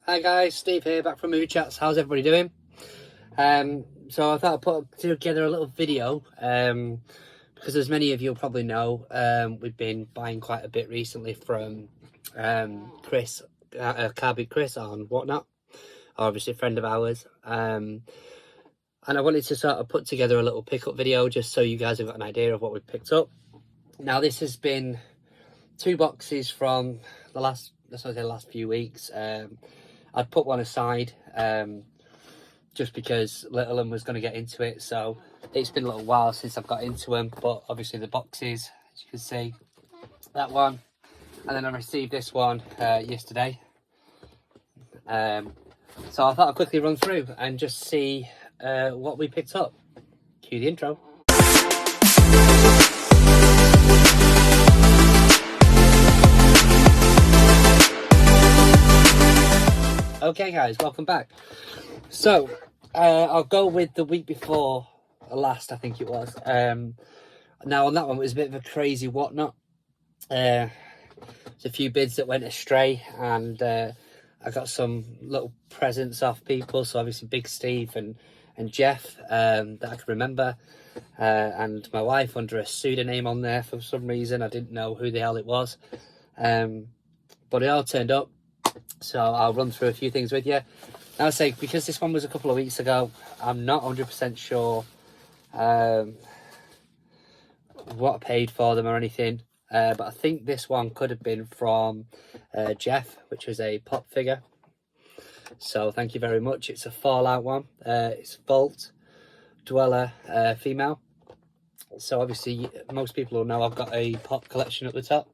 Hi guys, Steve here, back from Movie Chats. How's everybody doing? So I thought I'd put together a little video because as many of you will probably know, we've been buying quite a bit recently from Chris, Carboot Chris on Whatnot, obviously a friend of ours. And I wanted to sort of put together a little pickup video just so you guys have got an idea of what we've picked up. Now this has been 2 boxes from the last few weeks. I'd put one aside just because little one was going to get into it, so it's been a little while since I've got into them. But obviously the boxes, as you can see, that one, and then I received this one yesterday. So I thought I'd quickly run through and just see what we picked up. Cue the intro. Okay guys, welcome back. So I'll go with the week before last, I think it was. Now on that one it was a bit of a crazy Whatnot. There's a few bids that went astray, and I got some little presents off people. So obviously Big Steve and Jeff that I can remember, and my wife under a pseudonym on there for some reason. I didn't know who the hell it was, but it all turned up. So I'll run through a few things with you. Now I say, because this one was a couple of weeks ago, I'm not 100% sure what I paid for them or anything. But I think this one could have been from Jeff, which was a pop figure. So thank you very much. It's a Fallout one. It's Vault Dweller female. So obviously most people will know I've got a pop collection at the top.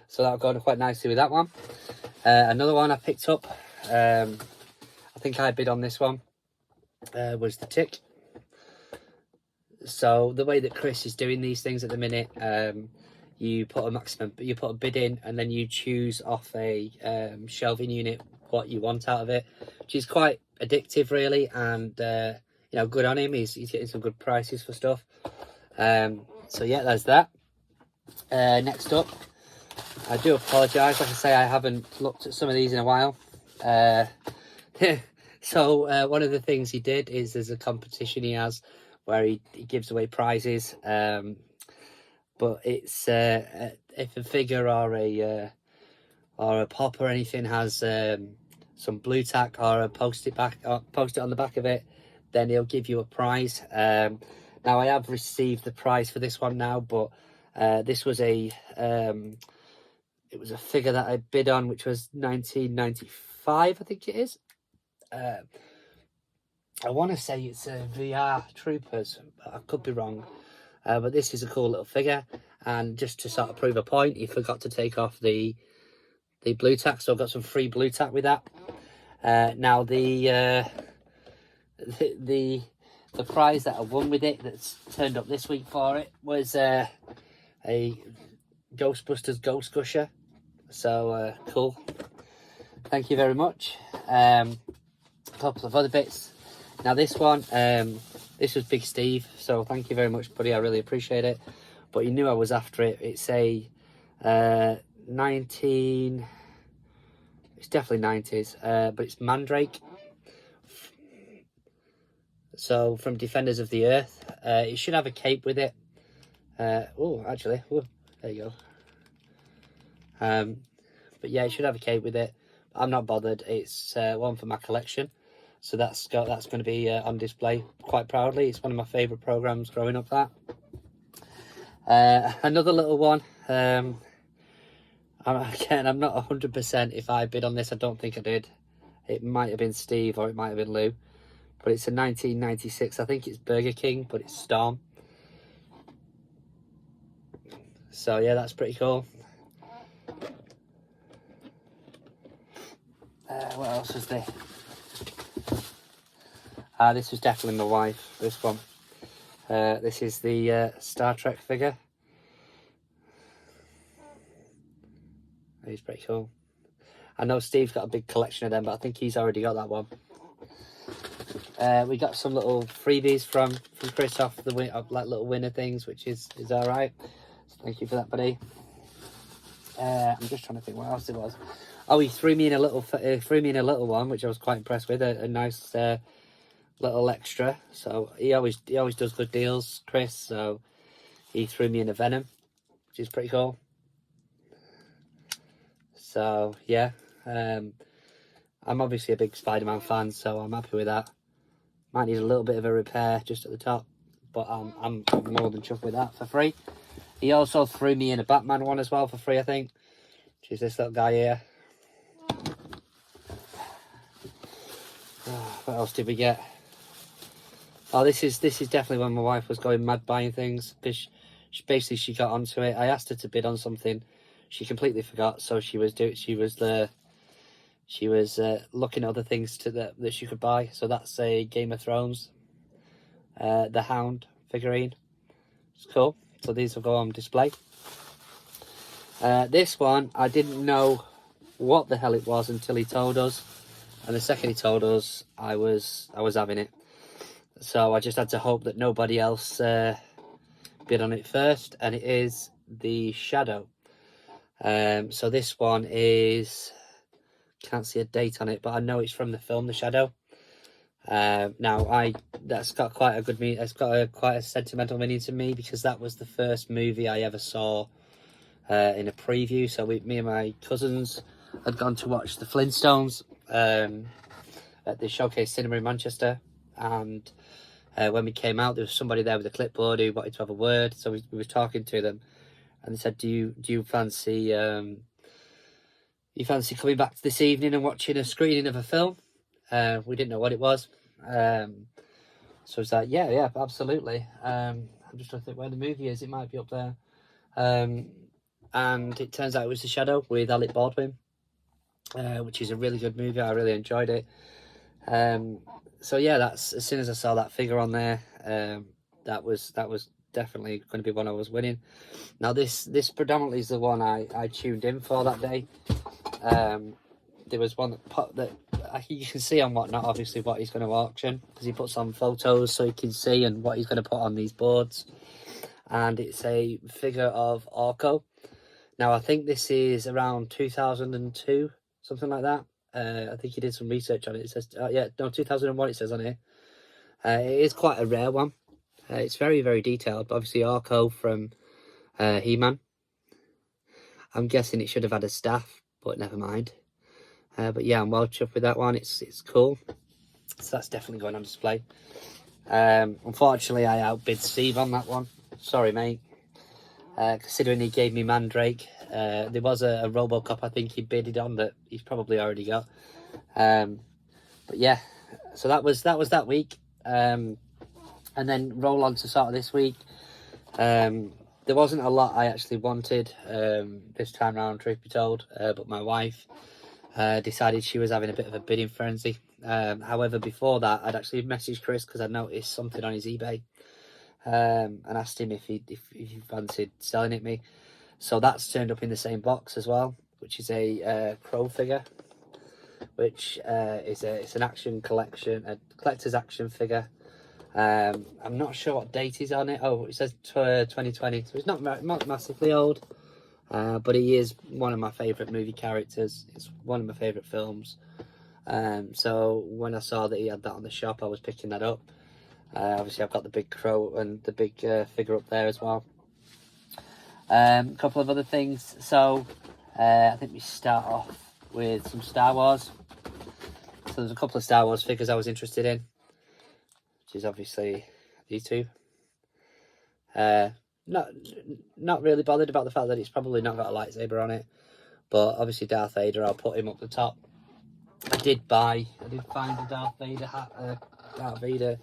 So that'll go quite nicely with that one. Another one I picked up, I think I bid on this one, was the Tick. So the way that Chris is doing these things at the minute, you put a bid in, and then you choose off a shelving unit what you want out of it, which is quite addictive really, and you know, good on him. He's getting some good prices for stuff. So yeah, there's that. Next up, I do apologise, like I say, I haven't looked at some of these in a while. So one of the things he did is there's a competition he has where he gives away prizes, but it's if a figure or a pop or anything has some blue tack or a post it on the back of it, then he'll give you a prize. Now I have received the prize for this one now, but this was it was a figure that I bid on, which was 1995, I think it is. I want to say it's a VR Troopers, but I could be wrong. But this is a cool little figure, and just to sort of prove a point, he forgot to take off the blue tack, so I got some free blue tack with that. Now the prize that I won with it, that's turned up this week for it, was a Ghostbusters Ghost Gusher. So cool, thank you very much. A couple of other bits. Now this one, this was Big Steve, so thank you very much, buddy, I really appreciate it. But you knew I was after it. It's a it's definitely 90s, but it's Mandrake. So from Defenders of the Earth. It should have a cape with it. Oh, actually, there you go. But yeah, it should have a cape with it. I'm not bothered. It's one for my collection, so that's going to be on display quite proudly. It's one of my favourite programs growing up. That another little one. Again, I'm not 100% if I bid on this. I don't think I did. It might have been Steve or it might have been Lou, but it's a 1996. I think it's Burger King, but it's Storm. So yeah, that's pretty cool. What else was there? This was definitely my wife, this one. This is the Star Trek figure. He's pretty cool. I know Steve's got a big collection of them, but I think he's already got that one. We got some little freebies from Chris off the like little winner things, which is all right. So thank you for that, buddy. I'm just trying to think what else it was. Oh, he threw me in a little one, which I was quite impressed with. A nice little extra. So he always does good deals, Chris. So he threw me in a Venom, which is pretty cool. So yeah, I'm obviously a big Spider-Man fan, so I'm happy with that. Might need a little bit of a repair just at the top, but I'm more than chuffed with that for free. He also threw me in a Batman one as well for free, I think, which is this little guy here. What else did we get? Oh, this is definitely when my wife was going mad buying things, because she got onto it. I asked her to bid on something, she completely forgot, so she was looking at other things that she could buy. So that's a Game of Thrones, the Hound figurine. It's cool. So these will go on display. This one, I didn't know what the hell it was until he told us, and the second he told us, I was having it. So I just had to hope that nobody else bid on it first, and it is the Shadow. So this one is, can't see a date on it, but I know it's from the film The Shadow. Now that's got quite a good meaning. It's got quite a sentimental meaning to me, because that was the first movie I ever saw in a preview. So me and my cousins had gone to watch the Flintstones at the Showcase Cinema in Manchester, and when we came out, there was somebody there with a clipboard who wanted to have a word. So we was talking to them, and they said, "Do you fancy coming back this evening and watching a screening of a film?" We didn't know what it was, so it's like, yeah, absolutely. I'm just trying to think where the movie is. It might be up there. And it turns out it was The Shadow with Alec Baldwin, which is a really good movie. I really enjoyed it. So yeah, that's, as soon as I saw that figure on there, that was definitely going to be one I was winning. Now this predominantly is the one I tuned in for that day. There was one that you can see on Whatnot, obviously, what he's going to auction, because he puts on photos so you can see and what he's going to put on these boards. And it's a figure of Orko. Now I think this is around 2002, something like that. I think he did some research on it. It says 2001 it says on here. It is quite a rare one. It's very, very detailed, but obviously Orko from He-Man. I'm guessing it should have had a staff, but never mind. But yeah, I'm well chuffed with that one. It's cool. So that's definitely going on display. Unfortunately, I outbid Steve on that one. Sorry, mate. Considering he gave me Mandrake, there was a Robocop I think he bidded on that he's probably already got. But yeah, so that was that week. And then roll on to sort of this week. There wasn't a lot I actually wanted this time round, truth be told, but my wife decided she was having a bit of a bidding frenzy. However, before that, I'd actually messaged Chris because I noticed something on his eBay, and asked him if he fancied selling it me. So that's turned up in the same box as well, which is a Crow figure, which it's an action collection, a collector's action figure. I'm not sure what date he's on it. Oh, it says 2020, so it's not massively old, but he is one of my favourite movie characters. It's one of my favourite films. So when I saw that he had that on the shop, I was picking that up. Obviously I've got the big Crow and the big figure up there as well. A couple of other things. So I think we start off with some Star Wars. So there's a couple of Star Wars figures I was interested in, which is obviously these two. Not really bothered about the fact that it's probably not got a lightsaber on it, but obviously Darth Vader, I'll put him up the top. I did find a Darth Vader hat, Darth Vader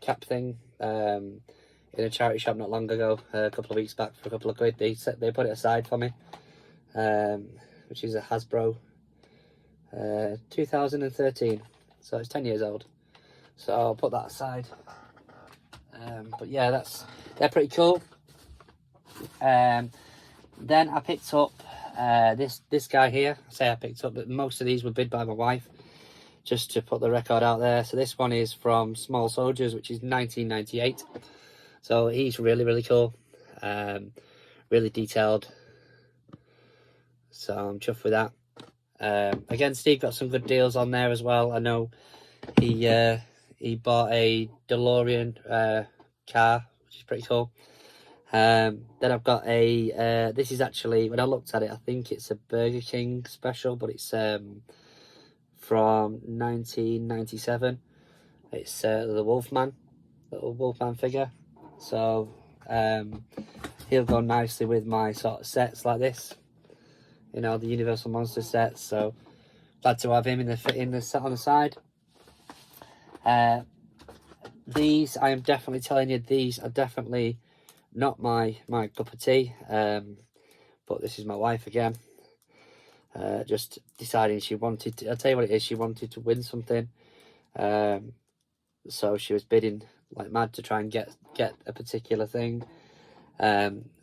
cap thing in a charity shop not long ago, a couple of weeks back, for a couple of quid. They put it aside for me, which is a Hasbro 2013, so it's 10 years old, so I'll put that aside. But yeah, they're pretty cool. Then I picked up this guy here. I say I picked up, but most of these were bid by my wife, just to put the record out there. So this one is from Small Soldiers, which is 1998. So he's really, really cool, really detailed. So I'm chuffed with that. Again, Steve got some good deals on there as well. I know he bought a DeLorean car, which is pretty cool. Then I've got a this is actually, when I looked at it, I think it's a Burger King special, but it's from 1997. It's the Wolfman, little Wolfman figure. So he'll go nicely with my sort of sets like this, you know, the Universal Monster sets. So glad to have him in the set on the side. These, I am definitely telling you, these are definitely not my cup of tea. But this is my wife again. Just deciding she wanted to, I'll tell you what it is, she wanted to win something. So she was bidding like mad to try and get a particular thing.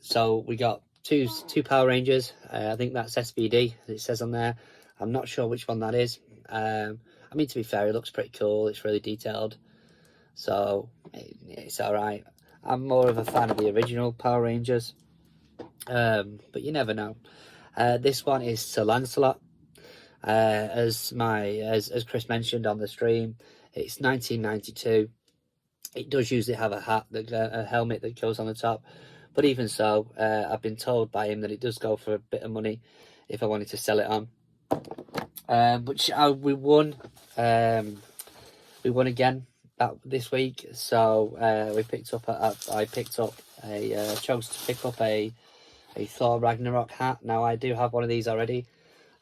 So we got two Power Rangers. I think that's SVD, as it says on there. I'm not sure which one that is. I mean, to be fair, it looks pretty cool. It's really detailed, so it's all right. I'm more of a fan of the original Power Rangers, but you never know. This one is Sir Lancelot. As Chris mentioned on the stream, it's 1992. It does usually have a hat, a helmet that goes on the top, but even so, I've been told by him that it does go for a bit of money if I wanted to sell it on. But we won again this week. So I chose to pick up a Thor Ragnarok hat. Now I do have one of these already.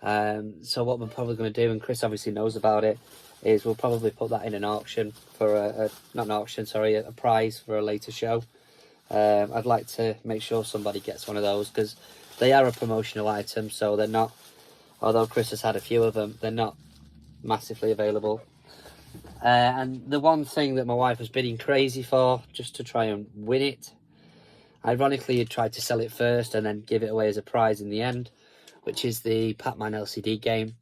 So what we're probably going to do, and Chris obviously knows about it, is we'll probably put that in an auction for not an auction, sorry, a prize for a later show. I'd like to make sure somebody gets one of those, because they are a promotional item, so they're not, although Chris has had a few of them, they're not massively available. And the one thing that my wife was bidding crazy for, just to try and win it, ironically, he tried to sell it first and then give it away as a prize in the end, which is the Pac-Man LCD game.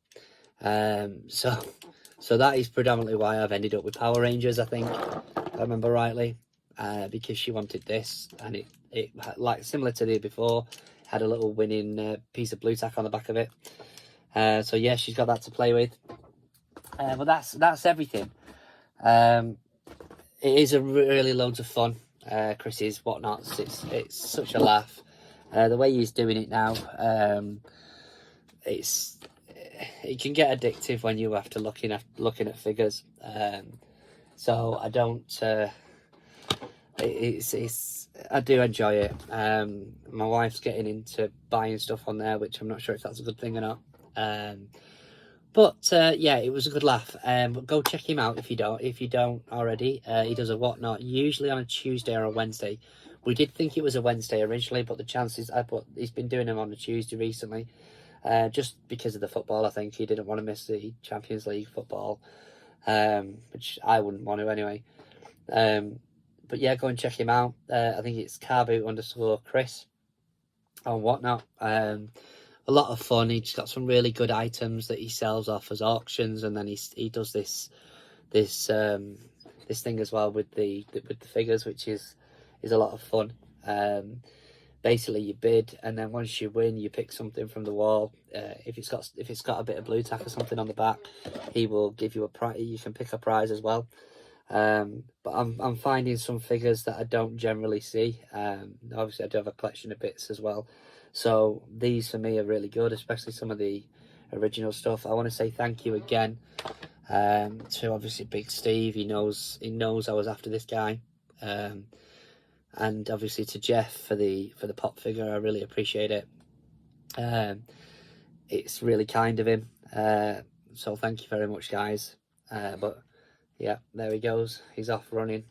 So that is predominantly why I've ended up with Power Rangers, I think, if I remember rightly, because she wanted this, and it like similar to the before, had a little winning piece of blue tack on the back of it. So yeah, she's got that to play with. But that's everything. It is a really loads of fun. Chris's whatnots. It's such a laugh. The way he's doing it now, it can get addictive when you have to looking at figures. So I don't. I do enjoy it. My wife's getting into buying stuff on there, which I'm not sure if that's a good thing or not. But yeah, it was a good laugh. But go check him out if you don't already. He does a whatnot usually on a Tuesday or a Wednesday. We did think it was a Wednesday originally, but the chances he's been doing them on a Tuesday recently, just because of the football. I think he didn't want to miss the Champions League football, which I wouldn't want to anyway. But yeah, go and check him out. I think it's Carboot_Chris on whatnot. A lot of fun. He's got some really good items that he sells off as auctions, and then he does this thing as well with the figures, which is a lot of fun. Basically, you bid, and then once you win, you pick something from the wall. If it's got a bit of blue tack or something on the back, he will give you a prize. You can pick a prize as well. But I'm finding some figures that I don't generally see. Obviously, I do have a collection of bits as well. So these for me are really good, especially some of the original stuff. I want to say thank you again to obviously Big Steve. He knows I was after this guy, and obviously to Jeff for the pop figure. I really appreciate it. It's really kind of him. So thank you very much, guys. But yeah, there he goes. He's off running.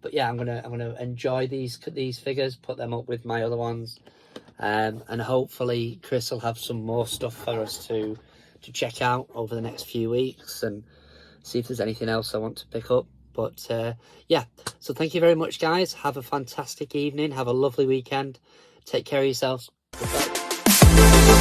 But yeah, I'm gonna enjoy these figures, put them up with my other ones, and hopefully Chris will have some more stuff for us to check out over the next few weeks and see if there's anything else I want to pick up. But yeah, so thank you very much, guys. Have a fantastic evening. Have a lovely weekend. Take care of yourselves. Goodbye.